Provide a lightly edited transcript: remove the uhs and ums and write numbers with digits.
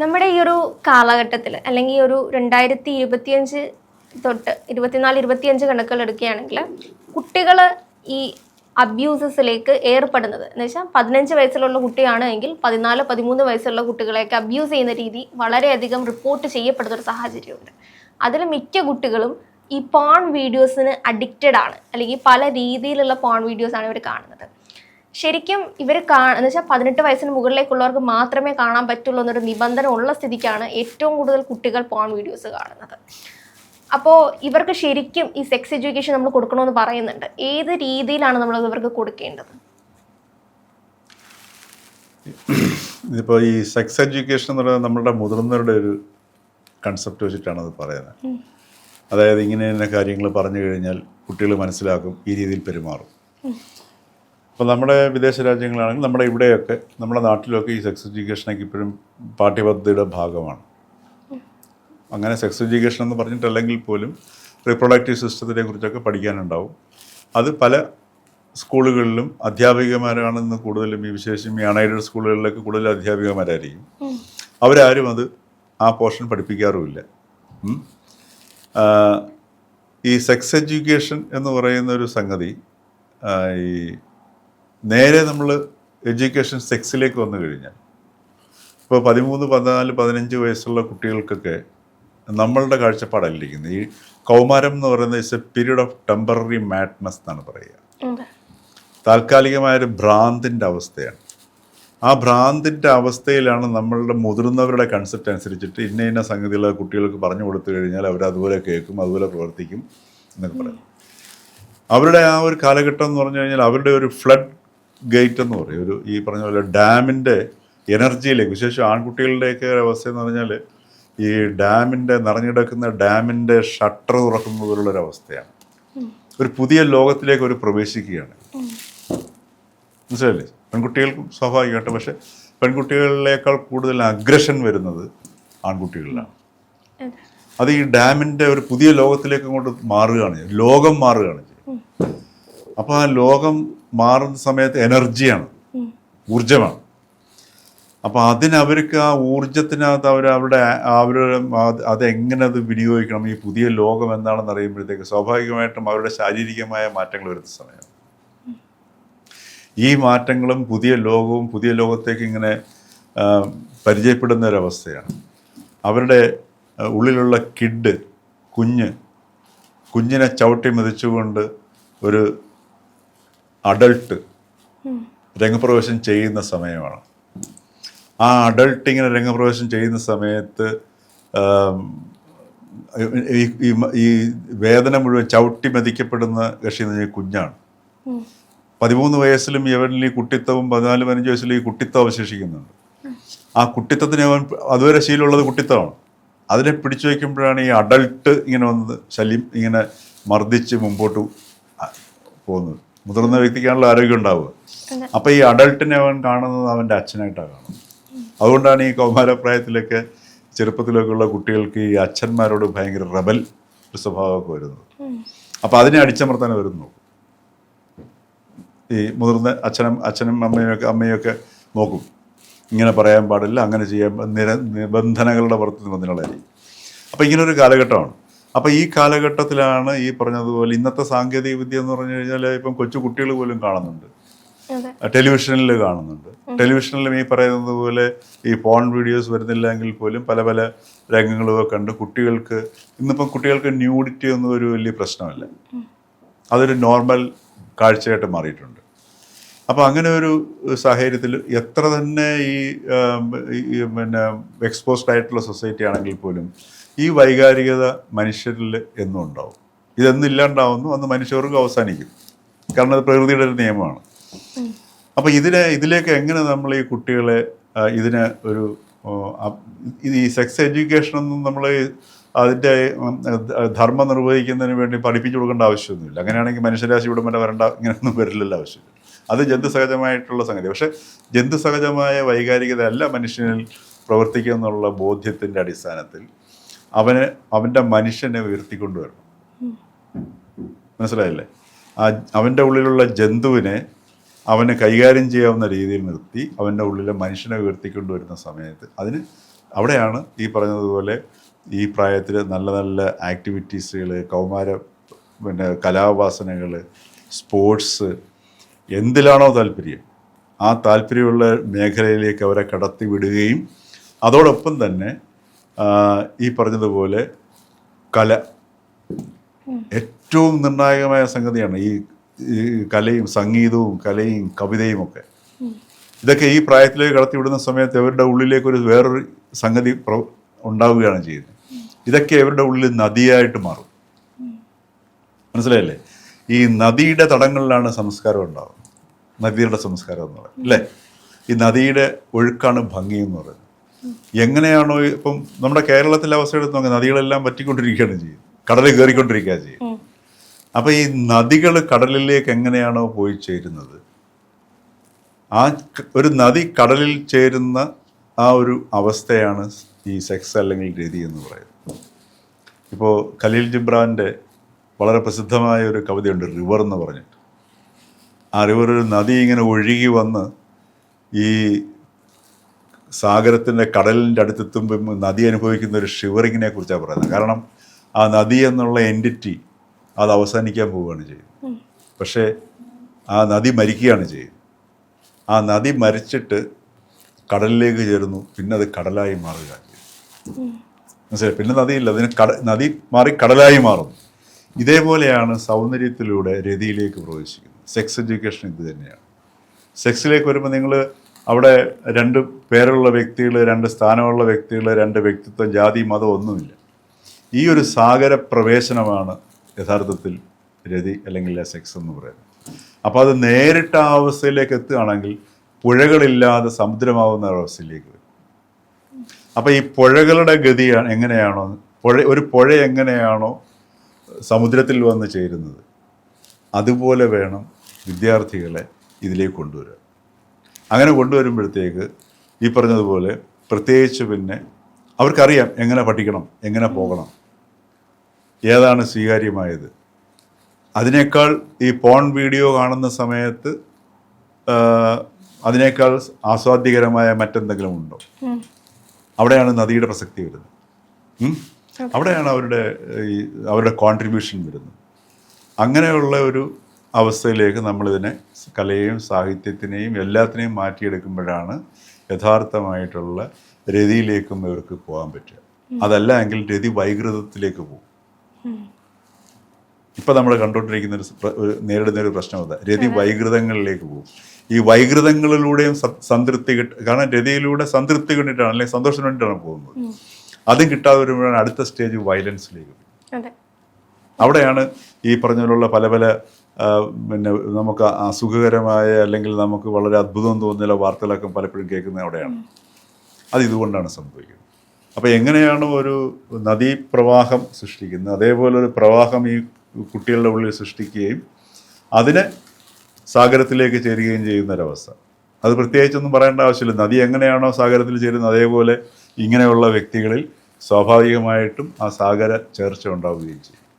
നമ്മുടെ ഈ ഒരു കാലഘട്ടത്തിൽ അല്ലെങ്കിൽ ഈ ഒരു 2025 തൊട്ട് 24-25 കണക്കുകൾ എടുക്കുകയാണെങ്കിൽ കുട്ടികൾ ഈ അബ്യൂസസിലേക്ക് ഏർപ്പെടുന്നത് എന്ന് വെച്ചാൽ 15 വയസ്സിലുള്ള കുട്ടിയാണ് എങ്കിൽ 14-13 വയസ്സുള്ള കുട്ടികളെയൊക്കെ അബ്യൂസ് ചെയ്യുന്ന രീതി വളരെയധികം റിപ്പോർട്ട് ചെയ്യപ്പെടുന്ന ഒരു സാഹചര്യമുണ്ട്. അതിൽ മിക്ക കുട്ടികളും ഈ പോൺ വീഡിയോസിന് അഡിക്റ്റഡ് ആണ്, അല്ലെങ്കിൽ പല രീതിയിലുള്ള പോൺ വീഡിയോസാണ് ഇവർ കാണുന്നത്. ശരിക്കും ഇവർ എന്ന് വെച്ചാൽ 18 വയസ്സിന് മുകളിലേക്കുള്ളവർക്ക് മാത്രമേ കാണാൻ പറ്റുള്ളൂ എന്നൊരു നിബന്ധന ഉള്ള സ്ഥിതിക്കാണ് ഏറ്റവും കൂടുതൽ കുട്ടികൾ പോൺ വീഡിയോസ് കാണുന്നത്. അപ്പോൾ ഇവർക്ക് ശരിക്കും ഈ സെക്സ് എഡ്യൂക്കേഷൻ നമ്മൾ കൊടുക്കണമെന്ന് പറയുന്നുണ്ട്. ഏത് രീതിയിലാണ് നമ്മൾ ഇവർക്ക് കൊടുക്കേണ്ടത്? ഇതിപ്പോൾ ഈ സെക്സ് എഡ്യൂക്കേഷൻ എന്ന് പറയുന്നത് നമ്മളുടെ മുതിർന്നവരുടെ ഒരു കൺസെപ്റ്റ് വെച്ചിട്ടാണ് അത് പറയുന്നത്. അതായത് ഇങ്ങനെ തന്നെ കാര്യങ്ങൾ പറഞ്ഞു കഴിഞ്ഞാൽ കുട്ടികൾ മനസ്സിലാക്കും, ഈ രീതിയിൽ പെരുമാറും. അപ്പോൾ നമ്മുടെ വിദേശ രാജ്യങ്ങളാണെങ്കിൽ നമ്മുടെ ഇവിടെയൊക്കെ നമ്മുടെ നാട്ടിലൊക്കെ ഈ സെക്സ് എഡ്യൂക്കേഷനൊക്കെ ഇപ്പോഴും പാഠ്യപദ്ധതിയുടെ ഭാഗമാണ്. അങ്ങനെ സെക്സ് എഡ്യൂക്കേഷൻ എന്ന് പറഞ്ഞിട്ടല്ലെങ്കിൽ പോലും റീപ്രൊഡക്റ്റീവ് സിസ്റ്റത്തിനെ കുറിച്ചൊക്കെ പഠിക്കാനുണ്ടാവും. അത് പല സ്കൂളുകളിലും അധ്യാപികമാരാണെന്ന് കൂടുതലും ഈ വിശേഷം ഈ അൺഎയ്ഡഡ് സ്കൂളുകളിലൊക്കെ കൂടുതൽ അധ്യാപികമാരായിരിക്കും. അവരാരും അത് ആ പോർഷൻ പഠിപ്പിക്കാറുമില്ല. ഈ സെക്സ് എഡ്യൂക്കേഷൻ എന്ന് പറയുന്ന ഒരു സംഗതി ഈ നേരെ നമ്മൾ എഡ്യൂക്കേഷൻ സെക്സിലേക്ക് വന്നു കഴിഞ്ഞാൽ ഇപ്പോൾ 13, 14, 15 വയസ്സുള്ള കുട്ടികൾക്കൊക്കെ നമ്മളുടെ കാഴ്ചപ്പാടല്ലിരിക്കുന്നത്. ഈ കൗമാരം എന്ന് പറയുന്നത് it's A period of temporary madness എന്നാണ് പറയുക. താൽക്കാലികമായൊരു ഭ്രാന്തിൻ്റെ അവസ്ഥയാണ്. ആ ഭ്രാന്തിൻ്റെ അവസ്ഥയിലാണ് നമ്മളുടെ മുതിർന്നവരുടെ കൺസെപ്റ്റ് അനുസരിച്ചിട്ട് ഇന്ന സംഗതികൾ കുട്ടികൾക്ക് പറഞ്ഞു കൊടുത്തു കഴിഞ്ഞാൽ അവരതുപോലെ കേൾക്കും, അതുപോലെ പ്രവർത്തിക്കും എന്നൊക്കെ പറയും. അവരുടെ ആ ഒരു കാലഘട്ടം എന്ന് പറഞ്ഞു കഴിഞ്ഞാൽ അവരുടെ ഒരു ഫ്ലഡ് ഗേറ്റ് എന്ന് പറയും, ഒരു ഈ പറഞ്ഞ പോലെ ഡാമിൻ്റെ എനർജിയിലേക്ക്, വിശേഷം ആൺകുട്ടികളുടെയൊക്കെ അവസ്ഥ എന്ന് പറഞ്ഞാൽ ഈ ഡാമിൻ്റെ നിറഞ്ഞിടക്കുന്ന ഡാമിൻ്റെ ഷട്ടർ തുറക്കുന്ന പോലുള്ളൊരവസ്ഥയാണ്. ഒരു പുതിയ ലോകത്തിലേക്ക് അവർ പ്രവേശിക്കുകയാണ്. മനസ്സിലല്ലേ? പെൺകുട്ടികൾക്കും സ്വാഭാവികമായിട്ട്, പക്ഷെ പെൺകുട്ടികളിലേക്കാൾ കൂടുതൽ അഗ്രഷൻ വരുന്നത് ആൺകുട്ടികളിലാണ്. അത് ഈ ഡാമിൻ്റെ ഒരു പുതിയ ലോകത്തിലേക്ക് അങ്ങോട്ട് മാറുകയാണ്, ലോകം മാറുകയാണ് ചെയ്യും. അപ്പോൾ ആ ലോകം മാറുന്ന സമയത്ത് എനർജിയാണ്, ഊർജമാണ്. അപ്പോൾ അതിനവർക്ക് ആ ഊർജത്തിനകത്ത് അവരുടെ അതെങ്ങനെ അത് വിനിയോഗിക്കണം, ഈ പുതിയ ലോകം എന്താണെന്ന് അറിയുമ്പോഴത്തേക്ക് സ്വാഭാവികമായിട്ടും അവരുടെ ശാരീരികമായ മാറ്റങ്ങൾ വരുന്ന സമയമാണ്. ഈ മാറ്റങ്ങളും പുതിയ ലോകവും പുതിയ ലോകത്തേക്ക് ഇങ്ങനെ പരിചയപ്പെടുന്ന ഒരവസ്ഥയാണ്. അവരുടെ ഉള്ളിലുള്ള കുഞ്ഞിനെ ചവിട്ടി മെതിച്ചുകൊണ്ട് ഒരു അഡൾട്ട് രംഗപ്രവേശം ചെയ്യുന്ന സമയമാണ്. ആ അഡൾട്ട് ഇങ്ങനെ രംഗപ്രവേശം ചെയ്യുന്ന സമയത്ത് ഈ വേദന മുഴുവൻ ചവിട്ടി മെതിക്കപ്പെടുന്ന കക്ഷി എന്ന് പറഞ്ഞാൽ കുഞ്ഞാണ്. 13 വയസ്സിലും ഇവനിൽ ഈ കുട്ടിത്തവും 14-15 വയസ്സിലും ഈ കുട്ടിത്തം അവശേഷിക്കുന്നുണ്ട്. ആ കുട്ടിത്തത്തിന് അവൻ അതുവരെ ശീലമുള്ളത് കുട്ടിത്തമാണ്. അതിനെ പിടിച്ചു വയ്ക്കുമ്പോഴാണ് ഈ അഡൾട്ട് ഇങ്ങനെ വന്നത് ശല്യം ഇങ്ങനെ മർദ്ദിച്ച് മുമ്പോട്ട് പോകുന്നത്. മുതിർന്ന വ്യക്തിക്കാണല്ലോ ആരോഗ്യം ഉണ്ടാവുക. അപ്പം ഈ അഡൾട്ടിനെ അവൻ കാണുന്നത് അവൻ്റെ അച്ഛനായിട്ടാണ് കാണുന്നത്. അതുകൊണ്ടാണ് ഈ കൗമാരപ്രായത്തിലൊക്കെ ചെറുപ്പത്തിലൊക്കെയുള്ള കുട്ടികൾക്ക് ഈ അച്ഛന്മാരോട് ഭയങ്കര റബൽ ഒരു സ്വഭാവമൊക്കെ വരുന്നത്. അപ്പം അതിനെ അടിച്ചമർത്താൻ വരുന്നു. ഈ മുതിർന്ന അച്ഛനും അമ്മയൊക്കെ നോക്കും, ഇങ്ങനെ പറയാൻ പാടില്ല, അങ്ങനെ ചെയ്യാൻ നിബന്ധനകളുടെ പുറത്ത് നിബന്ധനകളായിരിക്കും. അപ്പോൾ ഇങ്ങനൊരു കാലഘട്ടമാണ്. അപ്പോൾ ഈ കാലഘട്ടത്തിലാണ് ഈ പറഞ്ഞതുപോലെ ഇന്നത്തെ സാങ്കേതിക വിദ്യ എന്ന് പറഞ്ഞു കഴിഞ്ഞാൽ ഇപ്പം കൊച്ചു കുട്ടികൾ പോലും കാണുന്നുണ്ട്, ടെലിവിഷനിൽ കാണുന്നുണ്ട്. ടെലിവിഷനിലും ഈ പറയുന്നത് പോലെ ഈ പോൺ വീഡിയോസ് വരുന്നില്ലെങ്കിൽ പോലും പല പല രംഗങ്ങളുമൊക്കെ കണ്ട് ഇന്നിപ്പം കുട്ടികൾക്ക് ന്യൂഡിറ്റി ഒന്നും ഒരു വലിയ പ്രശ്നമല്ല, അതൊരു നോർമൽ കാഴ്ചയായിട്ട് മാറിയിട്ടുണ്ട്. അപ്പോൾ അങ്ങനെ ഒരു സാഹചര്യത്തിൽ എത്ര തന്നെ ഈ പിന്നെ എക്സ്പോസ്ഡ് ആയിട്ടുള്ള സൊസൈറ്റി ആണെങ്കിൽ പോലും ഈ വൈകാരികത മനുഷ്യരിൽ എന്നും ഉണ്ടാവും. ഇതെന്നില്ലാണ്ടാവുന്നു അന്ന് മനുഷ്യർക്ക് അവസാനിക്കും. കാരണം അത് പ്രകൃതിയുടെ ഒരു നിയമമാണ്. അപ്പോൾ ഇതിലേക്ക് എങ്ങനെ നമ്മൾ ഈ കുട്ടികളെ ഇതിനെ ഒരു ഈ സെക്സ് എഡ്യൂക്കേഷനൊന്നും നമ്മൾ അതിൻ്റെ ധർമ്മം നിർവഹിക്കുന്നതിന് വേണ്ടി പഠിപ്പിച്ചു കൊടുക്കേണ്ട ആവശ്യമൊന്നുമില്ല. അങ്ങനെയാണെങ്കിൽ മനുഷ്യരാശി ഇവിടെ വരെ വരേണ്ട ഇങ്ങനെയൊന്നും വരില്ലല്ലോ ആവശ്യമില്ല. അത് ജന്തുസഹജമായിട്ടുള്ള സംഗതി. പക്ഷെ ജന്തുസഹജമായ വൈകാരികത അല്ല മനുഷ്യനിൽ പ്രവർത്തിക്കുക എന്നുള്ള ബോധ്യത്തിൻ്റെ അടിസ്ഥാനത്തിൽ അവൻ്റെ മനുഷ്യനെ ഉയർത്തിക്കൊണ്ടുവരണം. മനസ്സിലായില്ലേ? അവൻ്റെ ഉള്ളിലുള്ള ജന്തുവിനെ അവന് കൈകാര്യം ചെയ്യാവുന്ന രീതിയിൽ നിർത്തി അവൻ്റെ ഉള്ളിലെ മനുഷ്യനെ ഉയർത്തിക്കൊണ്ടുവരുന്ന സമയത്ത് അതിന് അവിടെയാണ് ഈ പറഞ്ഞതുപോലെ ഈ പ്രായത്തിൽ നല്ല നല്ല ആക്ടിവിറ്റീസുകൾ, കലാവാസനകൾ, സ്പോർട്സ്, എന്തിലാണോ താല്പര്യം ആ താല്പര്യമുള്ള മേഖലയിലേക്ക് അവരെ കടത്തി വിടുകയും അതോടൊപ്പം തന്നെ ഈ പറഞ്ഞതുപോലെ കല ഏറ്റവും നിർണായകമായ സംഗതിയാണ്. ഈ കലയും സംഗീതവും കലയും കവിതയും ഒക്കെ ഇതൊക്കെ ഈ പ്രായത്തിലേക്ക് കടത്തിവിടുന്ന സമയത്ത് അവരുടെ ഉള്ളിലേക്ക് വേറൊരു സംഗതി ഉണ്ടാവുകയാണ് ചെയ്യുന്നത്. ഇതൊക്കെ അവരുടെ ഉള്ളിൽ നദിയായിട്ട് മാറും. മനസ്സിലായല്ലേ? ഈ നദിയുടെ തടങ്ങളിലാണ് സംസ്കാരം ഉണ്ടാവുന്നത്. നദിയുടെ സംസ്കാരം എന്ന് പറയുന്നത് അല്ലേ? ഈ നദിയുടെ ഒഴുക്കാണ് ഭംഗി എന്ന് പറയുന്നത്. എങ്ങനെയാണോ ഇപ്പം നമ്മുടെ കേരളത്തിലെ അവസ്ഥ എടുത്ത് നോക്കുക, നദികളെല്ലാം വറ്റിക്കൊണ്ടിരിക്കുകയാണ് ചെയ്യുന്നത്, കടലിൽ കയറിക്കൊണ്ടിരിക്കുകയാണ് ചെയ്യുന്നത്. അപ്പം ഈ നദികൾ കടലിലേക്ക് എങ്ങനെയാണോ പോയി ചേരുന്നത്, ആ ഒരു നദി കടലിൽ ചേരുന്ന ആ ഒരു അവസ്ഥയാണ് ഈ സെക്സ് അല്ലെങ്കിൽ രതി എന്ന് പറയുന്നത്. ഇപ്പോൾ ഖലീൽ ജിബ്രാൻ്റെ വളരെ പ്രസിദ്ധമായ ഒരു കവിതയുണ്ട്, റിവർ എന്ന് പറഞ്ഞിട്ട്. ആ റിവർ ഒരു നദി ഇങ്ങനെ ഒഴുകി വന്ന് ഈ സാഗരത്തിൻ്റെ കടലിൻ്റെ അടുത്തെത്തുമ്പോൾ നദി അനുഭവിക്കുന്ന ഒരു ഷിവറിങ്ങിനെ കുറിച്ചാണ് പറയുന്നത്. കാരണം ആ നദി എന്നുള്ള എൻറ്റിറ്റി അത് അവസാനിക്കാൻ പോവുകയാണ് ചെയ്യുന്നത്. പക്ഷേ ആ നദി മരിക്കുകയാണ് ചെയ്യുന്നത്. ആ നദി മരിച്ചിട്ട് കടലിലേക്ക് ചേരുന്നു, പിന്നെ അത് കടലായി മാറുകയാണ് ചെയ്യുന്നത്. മനസ്സിലായി? പിന്നെ നദിയില്ല, അതിന് നദി മാറി കടലായി മാറുന്നു. ഇതേപോലെയാണ് സൗന്ദര്യത്തിലൂടെ രതിയിലേക്ക് പ്രവേശിക്കുന്നത്. സെക്സ് എഡ്യൂക്കേഷൻ ഇത് തന്നെയാണ്. സെക്സിലേക്ക് വരുമ്പോൾ നിങ്ങൾ അവിടെ 2 പേരുള്ള വ്യക്തികൾ, 2 സ്ഥാനമുള്ള വ്യക്തികൾ, 2 വ്യക്തിത്വം, ജാതി, മതം ഒന്നുമില്ല. ഈ ഒരു സാഗര പ്രവേശനമാണ് യഥാർത്ഥത്തിൽ രതി അല്ലെങ്കിൽ സെക്സ് എന്ന് പറയുന്നത്. അപ്പോൾ അത് നേരിട്ട് ആ അവസ്ഥയിലേക്ക് എത്തുകയാണെങ്കിൽ പുഴകളില്ലാതെ സമുദ്രമാവുന്ന അവസ്ഥയിലേക്ക് വരും. അപ്പോൾ ഈ പുഴകളുടെ ഗതി എങ്ങനെയാണോ, ഒരു പുഴ എങ്ങനെയാണോ സമുദ്രത്തിൽ വന്ന് ചേരുന്നത്, അതുപോലെ വേണം വിദ്യാർത്ഥികളെ ഇതിലേക്ക് കൊണ്ടുവരിക. അങ്ങനെ കൊണ്ടുവരുമ്പോഴത്തേക്ക് ഈ പറഞ്ഞതുപോലെ പ്രത്യേകിച്ച് പിന്നെ അവർക്കറിയാം എങ്ങനെ പഠിക്കണം, എങ്ങനെ പോകണം, ഏതാണ് സ്വീകാര്യമായത്. അതിനേക്കാൾ ഈ പോൺ വീഡിയോ കാണുന്ന സമയത്ത് അതിനേക്കാൾ ആസ്വാദ്യകരമായ മറ്റെന്തെങ്കിലും ഉണ്ടോ? അവിടെയാണ് നദിയുടെ പ്രസക്തി വരുന്നത്. അവിടെയാണ് അവരുടെ കോൺട്രിബ്യൂഷൻ വരുന്നത്. അങ്ങനെയുള്ള ഒരു അവസ്ഥയിലേക്ക് നമ്മളിതിനെ കലയെയും സാഹിത്യത്തിനെയും എല്ലാത്തിനെയും മാറ്റിയെടുക്കുമ്പോഴാണ് യഥാർത്ഥമായിട്ടുള്ള രതിയിലേക്കും ഇവർക്ക് പോകാൻ പറ്റുക. അതല്ല എങ്കിൽ രതി വൈകൃതത്തിലേക്ക് പോകും. ഇപ്പം നമ്മൾ കണ്ടുകൊണ്ടിരിക്കുന്ന നേരിടുന്ന ഒരു പ്രശ്നം അതാ, രതി വൈകൃതങ്ങളിലേക്ക് പോകും. ഈ വൈകൃതങ്ങളിലൂടെയും സംതൃപ്തി കാരണം രതിയിലൂടെ സംതൃപ്തി കണ്ടിട്ടാണ് അല്ലെങ്കിൽ സന്തോഷം വേണ്ടിയിട്ടാണ് പോകുന്നത്. അതും കിട്ടാതെ വരുമ്പോഴാണ് അടുത്ത സ്റ്റേജ് വയലൻസിലേക്ക് പോകും. അവിടെയാണ് ഈ പറഞ്ഞതിലുള്ള പല നമുക്ക് അസുഖകരമായ അല്ലെങ്കിൽ നമുക്ക് വളരെ അത്ഭുതം തോന്നുന്ന വാർത്തകളൊക്കെ പലപ്പോഴും കേൾക്കുന്നത് അവിടെയാണ്. അത് ഇതുകൊണ്ടാണ് സംഭവിക്കുന്നത്. അപ്പോൾ എങ്ങനെയാണ് ഒരു നദീപ്രവാഹം സൃഷ്ടിക്കുന്നത്, അതേപോലെ ഒരു പ്രവാഹം ഈ കുട്ടികളുടെ ഉള്ളിൽ സൃഷ്ടിക്കുകയും അതിനെ സാഗരത്തിലേക്ക് ചേരുകയും ചെയ്യുന്നൊരവസ്ഥ. അത് പ്രത്യേകിച്ചൊന്നും പറയേണ്ട ആവശ്യമില്ല. നദി എങ്ങനെയാണോ സാഗരത്തിൽ ചേരുന്നത്, അതേപോലെ ഇങ്ങനെയുള്ള വ്യക്തികളിൽ സ്വാഭാവികമായിട്ടും ആ സാഗര ചേർച്ച ഉണ്ടാവുകയും ചെയ്യും.